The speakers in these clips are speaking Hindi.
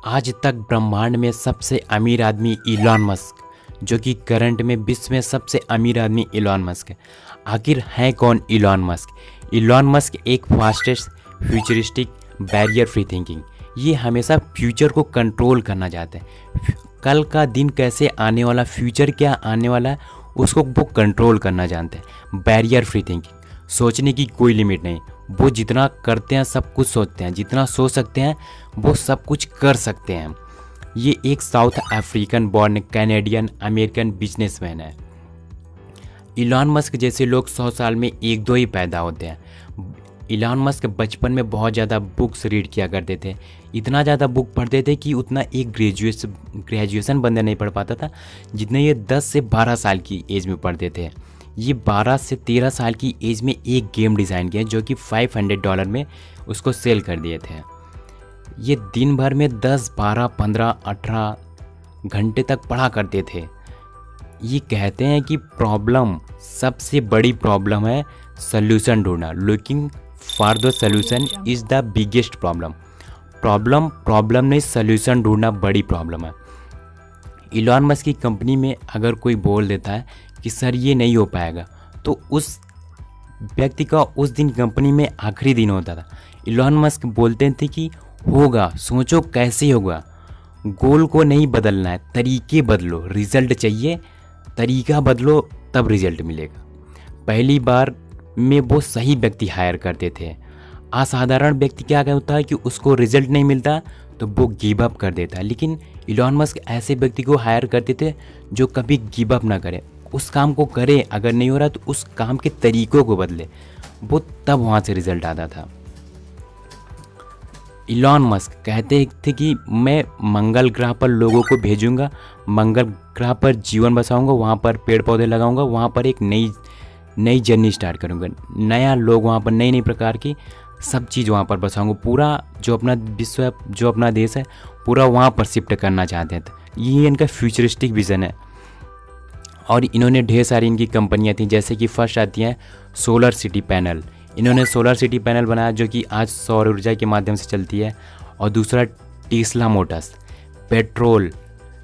आज तक ब्रह्मांड में सबसे अमीर आदमी इलॉन मस्क, जो कि करंट में विश्व में सबसे अमीर आदमी इलॉन मस्क है। आखिर है कौन इलॉन मस्क? इलॉन मस्क एक fastest, futuristic, barrier free thinking. ये हमेशा फ्यूचर को कंट्रोल करना चाहते हैं। कल का दिन कैसे आने वाला, फ्यूचर क्या आने वाला है, उसको वो कंट्रोल करना जानते हैं। बैरियर फ्री थिंकिंग, सोचने की कोई लिमिट नहीं। वो जितना करते हैं सब कुछ सोचते हैं, जितना सोच सकते हैं वो सब कुछ कर सकते हैं। ये एक south African born Canadian American businessman है। इलॉन मस्क जैसे लोग 100 साल में एक दो ही पैदा होते हैं। इलॉन मस्क बचपन में बहुत ज़्यादा बुक्स रीड किया करते थे। इतना ज़्यादा बुक पढ़ते थे कि उतना एक ग्रेजुएशन बंदा नहीं पढ़ पाता था, जितने ये 10 से 12 साल की एज में पढ़ते थे। ये 12 से 13 साल की एज में एक गेम डिज़ाइन किया जो कि $500 में उसको सेल कर दिए थे। ये दिन भर में 10, 12, 15, 18 घंटे तक पढ़ा करते थे। ये कहते हैं कि प्रॉब्लम, सबसे बड़ी प्रॉब्लम है सल्यूशन ढूंढना। Looking for the solution is the biggest problem. Problem नहीं, सल्यूशन ढूंढना बड़ी प्रॉब्लम है। इलॉन मस्क की कंपनी में अगर कोई बोल देता है कि सर ये नहीं हो पाएगा, तो उस व्यक्ति का उस दिन कंपनी में आखिरी दिन होता था। इलॉन मस्क बोलते थे कि होगा, सोचो कैसे होगा। गोल को नहीं बदलना है, तरीके बदलो। रिजल्ट चाहिए, तरीका बदलो, तब रिजल्ट मिलेगा। पहली बार में वो सही व्यक्ति हायर करते थे। असाधारण व्यक्ति क्या होता है कि उसको रिजल्ट नहीं मिलता तो वो गिव अप कर देता है, लेकिन इलॉन मस्क ऐसे व्यक्ति को हायर करते थे जो कभी गिव अप ना करे, उस काम को करे। अगर नहीं हो रहा तो उस काम के तरीकों को बदले, वो तब वहाँ से रिजल्ट आता था। इलॉन मस्क कहते थे कि मैं मंगल ग्रह पर लोगों को भेजूंगा, मंगल ग्रह पर जीवन बसाऊंगा, वहाँ पर पेड़ पौधे लगाऊंगा, वहाँ पर एक नई जर्नी स्टार्ट करूंगा। नया लोग वहाँ पर नई प्रकार की सब चीज़ वहाँ पर बसाऊंगा। पूरा जो अपना विश्व है, जो अपना देश है, पूरा वहाँ पर शिफ्ट करना चाहते थे। ये इनका फ्यूचरिस्टिक विज़न है। और इन्होंने ढेर सारी इनकी कंपनियाँ थी, जैसे कि फर्स्ट आती हैं सोलर सिटी पैनल। इन्होंने सोलर सिटी पैनल बनाया जो कि आज सौर ऊर्जा के माध्यम से चलती है। और दूसरा Tesla Motors, petrol,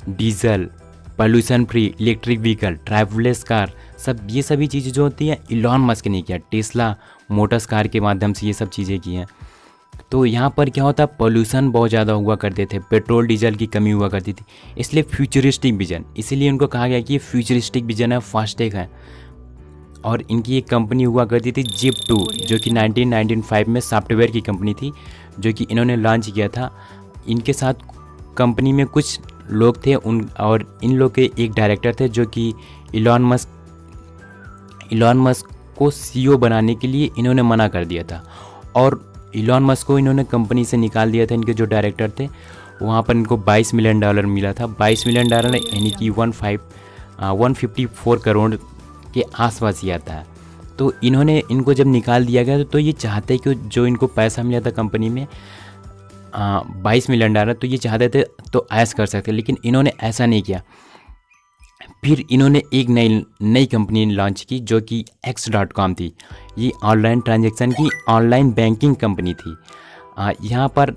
diesel, pollution free electric vehicle, driverless car, सब ये सभी चीज़ें जो होती हैं इलॉन मस्क ने किया। टेस्ला मोटर्स कार के माध्यम से ये सब चीज़ें की हैं। तो यहाँ पर क्या होता, पॉल्यूशन बहुत ज़्यादा हुआ करते थे, पेट्रोल डीजल की कमी हुआ करती थी, इसलिए फ्यूचरिस्टिक विजन, इसीलिए उनको कहा गया कि ये फ्यूचरिस्टिक विजन है, फास्टैग है। और इनकी एक कंपनी हुआ करती थी जिप2, जो कि 1995 में सॉफ्टवेयर की कंपनी थी, जो कि इन्होंने लॉन्च किया था। इनके साथ कंपनी में कुछ लोग थे और इन लोग के एक डायरेक्टर थे जो कि इलॉन मस्क को सीईओ बनाने के लिए इन्होंने मना कर दिया था। और इलॉन मस्क को इन्होंने कंपनी से निकाल दिया था। इनके जो डायरेक्टर थे वहाँ पर इनको $22 मिलियन मिला था। $22 मिलियन यानी कि 154 करोड़ के आसपास ही आता है। तो इनको जब निकाल दिया गया तो ये चाहते कि जो इनको पैसा मिला था कंपनी में $22 मिलियन, तो ये चाहते थे तो ऐश कर सकते, लेकिन इन्होंने ऐसा नहीं किया। फिर इन्होंने एक नई कंपनी लॉन्च की जो कि X.com थी। ये ऑनलाइन ट्रांजैक्शन की ऑनलाइन बैंकिंग कंपनी थी। यहाँ पर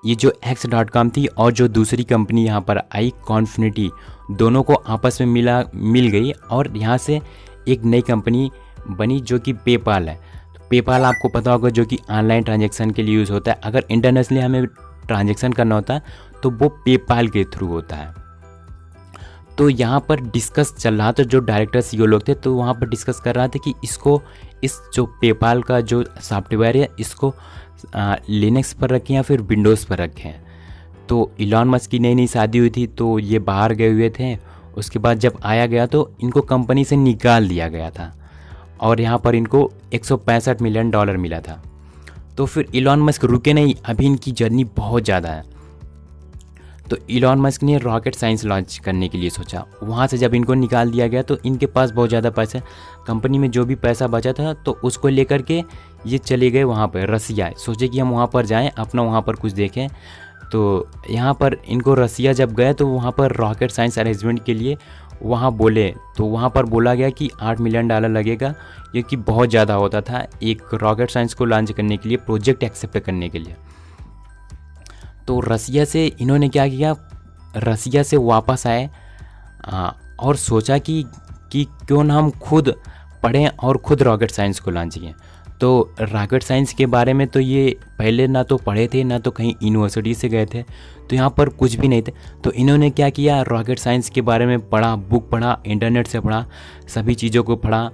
ये जो X.com थी और जो दूसरी कंपनी यहाँ पर आई कॉन्फिनिटी, दोनों को आपस में मिल गई और यहाँ से एक नई कंपनी बनी जो कि पेपाल है। तो पेपाल आपको पता होगा जो कि ऑनलाइन ट्रांजैक्शन के लिए यूज़ होता है। अगर इंटरनेशनली हमें ट्रांजैक्शन करना होता है तो वो पेपाल के थ्रू होता है। तो यहाँ पर डिस्कस चल रहा था, जो डायरेक्टर सीईओ लोग थे तो वहाँ पर डिस्कस कर रहा था कि इस जो पेपाल का जो सॉफ्टवेयर है इसको लिनक्स पर रखें या फिर विंडोज़ पर रखें। तो इलॉन मस्क की नई शादी हुई थी तो ये बाहर गए हुए थे। उसके बाद जब आया गया तो इनको कंपनी से निकाल दिया गया था और यहाँ पर इनको $165 मिलियन मिला था। तो फिर इलॉन मस्क रुके नहीं, अभी इनकी जर्नी बहुत ज़्यादा है। तो इलॉन मस्क ने रॉकेट साइंस लॉन्च करने के लिए सोचा। वहाँ से जब इनको निकाल दिया गया तो इनके पास बहुत ज़्यादा पैसा, कंपनी में जो भी पैसा बचा था तो उसको लेकर के ये चले गए वहाँ पर रसिया। सोचे कि हम वहाँ पर जाएं, अपना वहाँ पर कुछ देखें। तो यहाँ पर इनको रसिया जब गए तो वहाँ पर रॉकेट साइंस अरेंजमेंट के लिए वहाँ बोले तो वहाँ पर बोला गया कि $8 मिलियन लगेगा, ये कि बहुत ज़्यादा होता था एक रॉकेट साइंस को लॉन्च करने के लिए, प्रोजेक्ट एक्सेप्ट करने के लिए। तो रसिया से इन्होंने क्या किया, रसिया से वापस आए और सोचा कि क्यों ना हम खुद पढ़ें और खुद रॉकेट साइंस को लॉन्च किए। तो रॉकेट साइंस के बारे में तो ये पहले ना तो पढ़े थे ना तो कहीं यूनिवर्सिटी से गए थे, तो यहाँ पर कुछ भी नहीं थे। तो इन्होंने क्या किया, रॉकेट साइंस के बारे में पढ़ा, बुक पढ़ा, इंटरनेट से पढ़ा, सभी चीज़ों को पढ़ा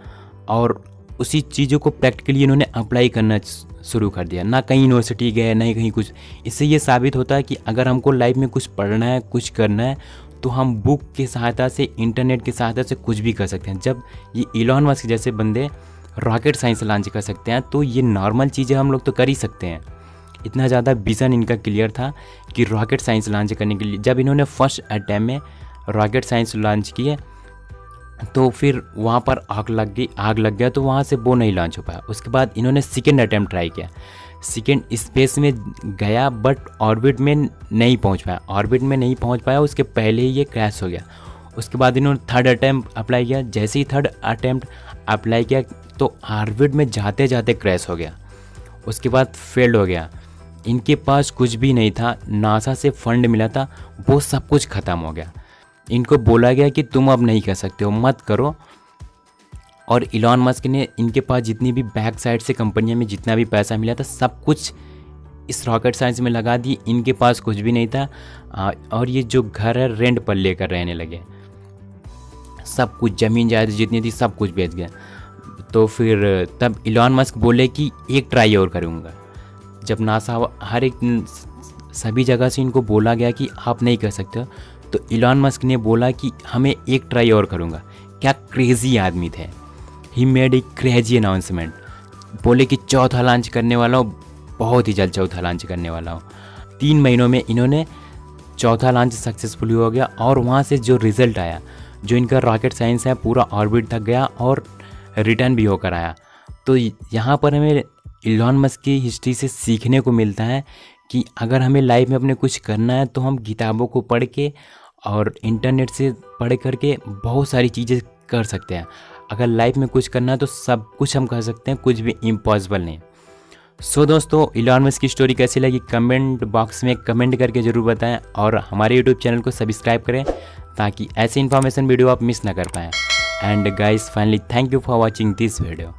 और उसी चीज़ों को प्रैक्टिकली इन्होंने अप्लाई करना शुरू कर दिया। ना कहीं यूनिवर्सिटी गए ना ही कहीं कुछ। इससे ये साबित होता है कि अगर हमको लाइफ में कुछ पढ़ना है, कुछ करना है, तो हम बुक की सहायता से, इंटरनेट की सहायता से कुछ भी कर सकते हैं। जब ये इलॉन मस्क जैसे बंदे रॉकेट साइंस लॉन्च कर सकते हैं तो ये नॉर्मल चीज़ें हम लोग तो कर ही सकते हैं। इतना ज़्यादा विज़न इनका क्लियर था कि रॉकेट साइंस लॉन्च करने के लिए। जब इन्होंने फर्स्ट अटैम्प्ट में रॉकेट साइंस लॉन्च किए तो फिर वहाँ पर आग लग गया, तो वहाँ से वो नहीं लॉन्च हो पाया। उसके बाद इन्होंने सेकेंड अटैम्प्ट ट्राई किया, सेकेंड स्पेस में गया बट ऑर्बिट में नहीं पहुँच पाया, उसके पहले ही ये क्रैश हो गया। उसके बाद इन्होंने थर्ड अटैम्प्ट अप्लाई किया। जैसे ही थर्ड अटैम्प्ट अप्लाई किया तो ऑर्बिट में जाते जाते क्रैश हो गया। उसके बाद फेल्ड हो गया। इनके पास कुछ भी नहीं था, नासा से फंड मिला था, वो सब कुछ ख़त्म हो गया। इनको बोला गया कि तुम अब नहीं कर सकते हो, मत करो। और इलॉन मस्क ने इनके पास जितनी भी बैक साइड से कंपनियों में जितना भी पैसा मिला था सब कुछ इस रॉकेट साइंस में लगा दी। इनके पास कुछ भी नहीं था और ये जो घर है रेंट पर लेकर रहने लगे। सब कुछ ज़मीन जायदाद जितनी थी सब कुछ बेच गया। तो फिर तब इलॉन मस्क बोले कि एक ट्राई और करूँगा। जब नासा हर एक सभी जगह से इनको बोला गया कि आप नहीं कर सकते हो, तो इलॉन मस्क ने बोला कि हमें एक ट्राई और करूँगा। क्या क्रेज़ी आदमी थे। He made a crazy announcement. बोले कि चौथा लॉन्च करने वाला हूँ, बहुत ही जल्द चौथा लॉन्च करने वाला हूँ। 3 महीनों में इन्होंने चौथा लॉन्च सक्सेसफुली हो गया और वहाँ से जो रिज़ल्ट आया, जो इनका रॉकेट साइंस है पूरा ऑर्बिट तक गया और रिटर्न भी होकर आया। तो यहाँ पर हमें इलॉन मस्क की हिस्ट्री से सीखने को मिलता है कि अगर हमें लाइफ में अपने कुछ करना है तो हम किताबों को पढ़ के और इंटरनेट से पढ़ करके बहुत सारी चीज़ें कर सकते हैं। अगर लाइफ में कुछ करना है तो सब कुछ हम कर सकते हैं, कुछ भी इम्पॉसिबल नहीं। सो दोस्तों, इलॉन मस्क की स्टोरी कैसी लगी कमेंट बॉक्स में कमेंट करके ज़रूर बताएं और हमारे यूट्यूब चैनल को सब्सक्राइब करें ताकि ऐसे इन्फॉर्मेशन वीडियो आप मिस ना कर पाएँ। And guys, finally thank you for watching this video.